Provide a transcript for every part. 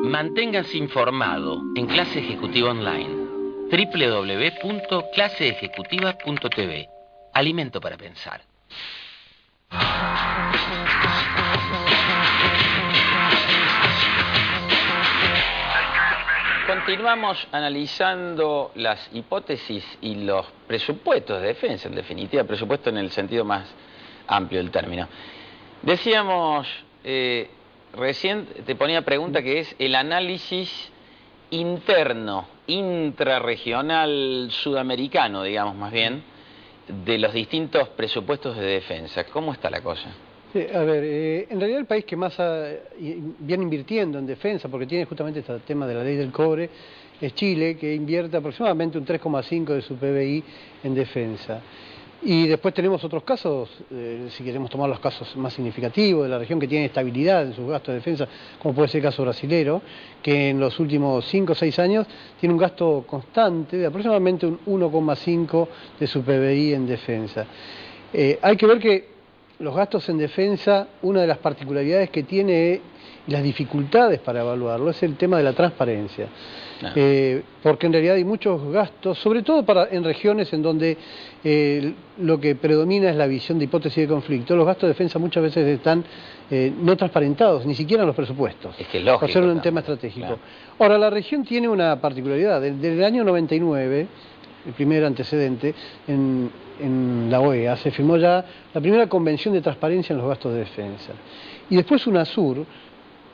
Manténgase informado en Clase Ejecutiva Online. www.claseejecutiva.tv. Alimento para pensar. Continuamos analizando las hipótesis y los presupuestos de defensa, en definitiva, presupuesto en el sentido más amplio del término. Decíamos, recién te ponía pregunta que es el análisis interno, intrarregional sudamericano, digamos más bien, de los distintos presupuestos de defensa. ¿Cómo está la cosa? Sí, a ver, en realidad el país que más viene invirtiendo en defensa, porque tiene justamente este tema de la ley del cobre, es Chile, que invierte aproximadamente un 3,5 de su PBI en defensa. Y después tenemos otros casos, si queremos tomar los casos más significativos de la región, que tiene estabilidad en sus gastos de defensa, como puede ser el caso brasilero, que en los últimos 5 o 6 años tiene un gasto constante de aproximadamente un 1,5 de su PBI en defensa. Hay que ver que los gastos en defensa, una de las particularidades que tiene y las dificultades para evaluarlo es el tema de la transparencia. Porque en realidad hay muchos gastos, sobre todo en regiones en donde lo que predomina es la visión de hipótesis de conflicto. Los gastos de defensa muchas veces están no transparentados, ni siquiera en los presupuestos, es que es lógico, por ser un tema estratégico. Claro. Ahora, la región tiene una particularidad. Desde el año 99, el primer antecedente, en la OEA se firmó ya la primera convención de transparencia en los gastos de defensa. Y después UNASUR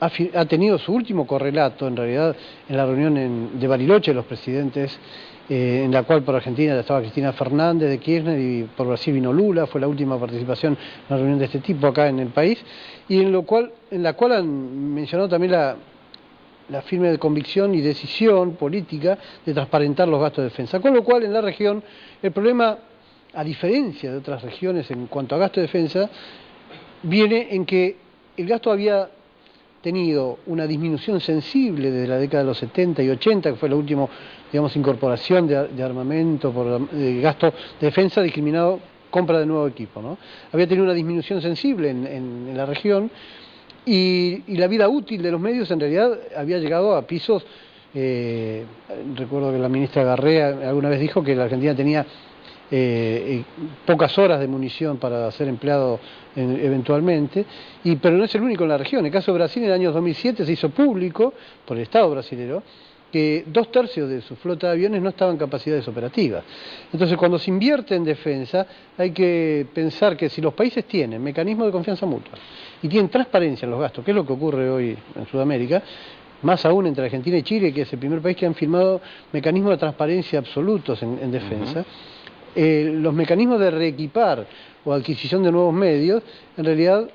ha tenido su último correlato, en realidad, en la reunión de Bariloche de los presidentes, en la cual por Argentina ya estaba Cristina Fernández de Kirchner y por Brasil vino Lula. Fue la última participación en una reunión de este tipo acá en el país, y en la cual han mencionado también la firme de convicción y decisión política de transparentar los gastos de defensa. Con lo cual, en la región, el problema, a diferencia de otras regiones en cuanto a gasto de defensa, viene en que el gasto había tenido una disminución sensible desde la década de los 70 y 80, que fue la última, digamos, incorporación de armamento por gasto de defensa discriminado, compra de nuevo equipo, ¿no? Había tenido una disminución sensible en la región, y la vida útil de los medios en realidad había llegado a pisos. Recuerdo que la ministra Garrea alguna vez dijo que la Argentina tenía pocas horas de munición para ser empleado eventualmente, pero no es el único en la región. En el caso de Brasil, en el año 2007 se hizo público por el Estado brasilero que 2/3 de su flota de aviones no estaban en capacidades operativas. Entonces, cuando se invierte en defensa, hay que pensar que si los países tienen mecanismos de confianza mutua y tienen transparencia en los gastos, que es lo que ocurre hoy en Sudamérica, más aún entre Argentina y Chile, que es el primer país que han firmado mecanismos de transparencia absolutos en defensa, los mecanismos de reequipar o adquisición de nuevos medios, en realidad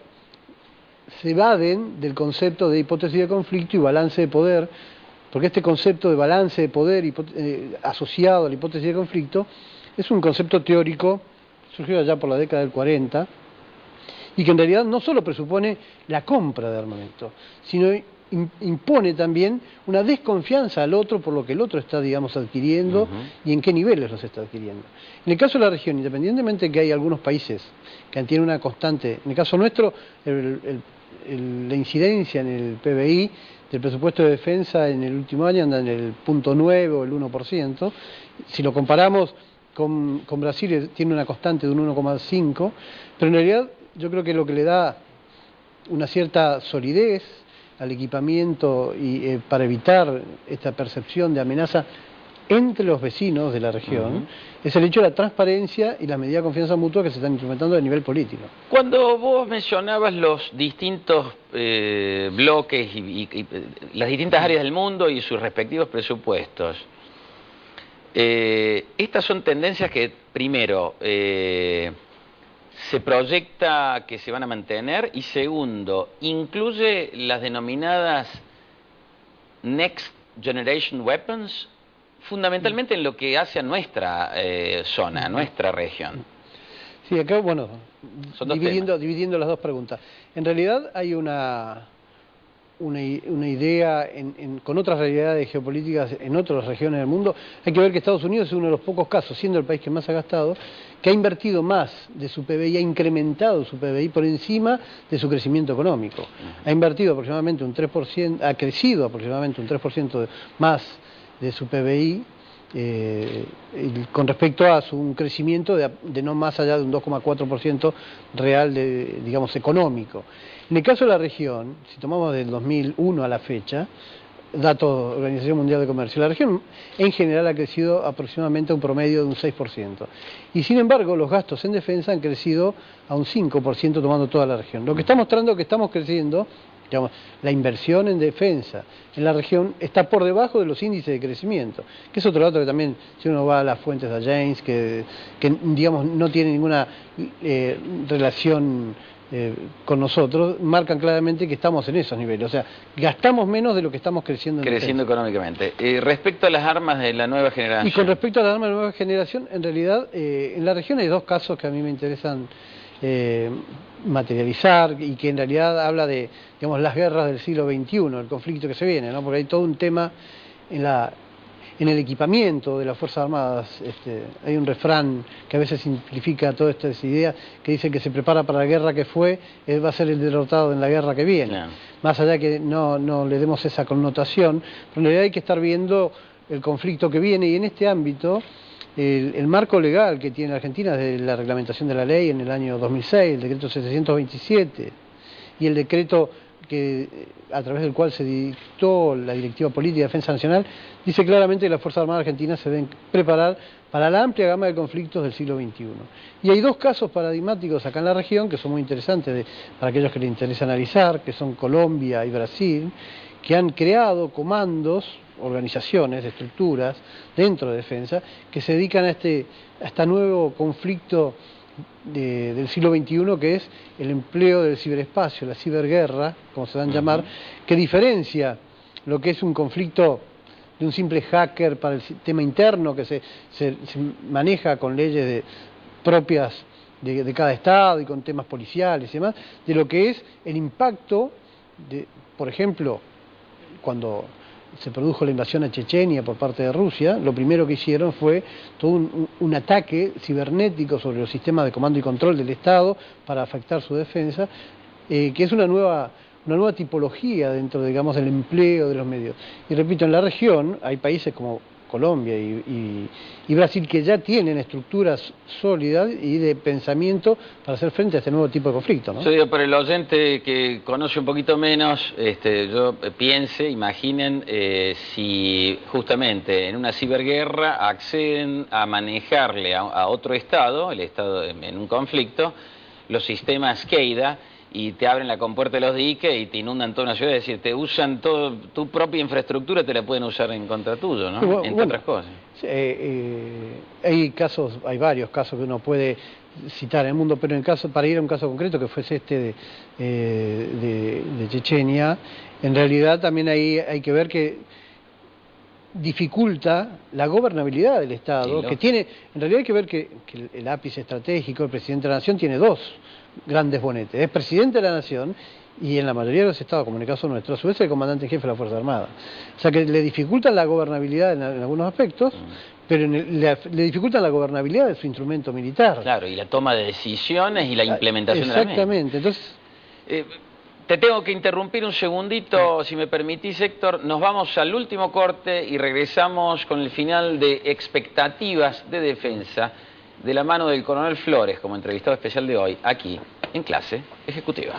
se evaden del concepto de hipótesis de conflicto y balance de poder, porque este concepto de balance de poder asociado a la hipótesis de conflicto es un concepto teórico, surgido allá por la década del 40, y que en realidad no solo presupone la compra de armamento, sino impone también una desconfianza al otro por lo que el otro está, digamos, adquiriendo y en qué niveles los está adquiriendo. En el caso de la región, independientemente de que hay algunos países que tienen una constante, en el caso nuestro, la incidencia en el PBI del presupuesto de defensa en el último año anda en el 0,9 o el 1%. Si lo comparamos con Brasil, tiene una constante de un 1,5, pero en realidad yo creo que lo que le da una cierta solidez al equipamiento y para evitar esta percepción de amenaza entre los vecinos de la región, es el hecho de la transparencia y las medidas de confianza mutua que se están implementando a nivel político. Cuando vos mencionabas los distintos bloques y las distintas áreas del mundo y sus respectivos presupuestos, estas son tendencias que, primero, se proyecta que se van a mantener, y segundo, incluye las denominadas Next Generation Weapons, fundamentalmente en lo que hace a nuestra zona, a nuestra región. Sí, acá, bueno, dividiendo las dos preguntas. En realidad hay una una idea con otras realidades geopolíticas en otras regiones del mundo, hay que ver que Estados Unidos es uno de los pocos casos, siendo el país que más ha gastado, que ha invertido más de su PBI, ha incrementado su PBI por encima de su crecimiento económico. Ha invertido aproximadamente un 3%, ha crecido aproximadamente un 3% más de su PBI, con respecto a un crecimiento de no más allá de un 2,4% real, digamos, económico. En el caso de la región, si tomamos del 2001 a la fecha, datos de la Organización Mundial de Comercio, la región en general ha crecido aproximadamente a un promedio de un 6%. Y sin embargo, los gastos en defensa han crecido a un 5% tomando toda la región. Lo que está mostrando que estamos creciendo, digamos, la inversión en defensa en la región está por debajo de los índices de crecimiento, que es otro dato que también, si uno va a las fuentes de James, que digamos, no tiene ninguna relación con nosotros, marcan claramente que estamos en esos niveles, o sea, gastamos menos de lo que estamos creciendo en defensa. Económicamente. Respecto a las armas de la nueva generación. Y con respecto a las armas de la nueva generación, en realidad, en la región hay dos casos que a mí me interesan materializar y que en realidad habla de, digamos, las guerras del siglo XXI, el conflicto que se viene, ¿no? Porque hay todo un tema en el equipamiento de las Fuerzas Armadas. Hay un refrán que a veces simplifica todas estas ideas, que dice que se prepara para la guerra que fue, va a ser el derrotado en la guerra que viene. Claro. Más allá que no le demos esa connotación, pero en realidad hay que estar viendo el conflicto que viene, y en este ámbito el marco legal que tiene Argentina desde la reglamentación de la ley en el año 2006, el decreto 727, y el decreto a través del cual se dictó la Directiva Política de Defensa Nacional, dice claramente que las Fuerzas Armadas Argentinas se deben preparar para la amplia gama de conflictos del siglo XXI. Y hay dos casos paradigmáticos acá en la región que son muy interesantes para aquellos que les interesa analizar, que son Colombia y Brasil, que han creado comandos, organizaciones, estructuras dentro de defensa, que se dedican a este nuevo conflicto del siglo XXI, que es el empleo del ciberespacio, la ciberguerra, como se dan a llamar, que diferencia lo que es un conflicto de un simple hacker para el sistema interno que se maneja con leyes propias de cada estado y con temas policiales y demás, de lo que es el impacto por ejemplo, cuando se produjo la invasión a Chechenia por parte de Rusia, lo primero que hicieron fue todo un ataque cibernético sobre los sistemas de comando y control del Estado para afectar su defensa, que es una nueva tipología dentro, digamos, del empleo de los medios. Y repito, en la región hay países como Colombia y Brasil que ya tienen estructuras sólidas y de pensamiento para hacer frente a este nuevo tipo de conflicto, ¿no? Yo digo, para el oyente que conoce un poquito menos, imaginen si justamente en una ciberguerra acceden a manejarle a otro estado, el estado en un conflicto, los sistemas Keida, y te abren la compuerta de los diques y te inundan toda una ciudad, es decir, te usan tu propia infraestructura, te la pueden usar en contra tuyo, ¿no? Entre otras cosas. Hay varios casos que uno puede citar en el mundo, pero para ir a un caso concreto, que fuese de Chechenia, en realidad también hay que ver que dificulta la gobernabilidad del Estado, sí, que tiene, en realidad hay que ver que el ápice estratégico, el presidente de la Nación, tiene dos grandes bonetes, es presidente de la Nación y en la mayoría de los estados, como en el caso nuestro, a su vez es el comandante en jefe de la Fuerza Armada. O sea que le dificultan la gobernabilidad en algunos aspectos, pero le dificultan la gobernabilidad de su instrumento militar. Claro, y la toma de decisiones y la implementación de la misma. Exactamente, entonces... Te tengo que interrumpir un segundito, si me permitís, Héctor. Nos vamos al último corte y regresamos con el final de Expectativas de Defensa, de la mano del coronel Flores, como entrevistado especial de hoy, aquí, en Clase Ejecutiva.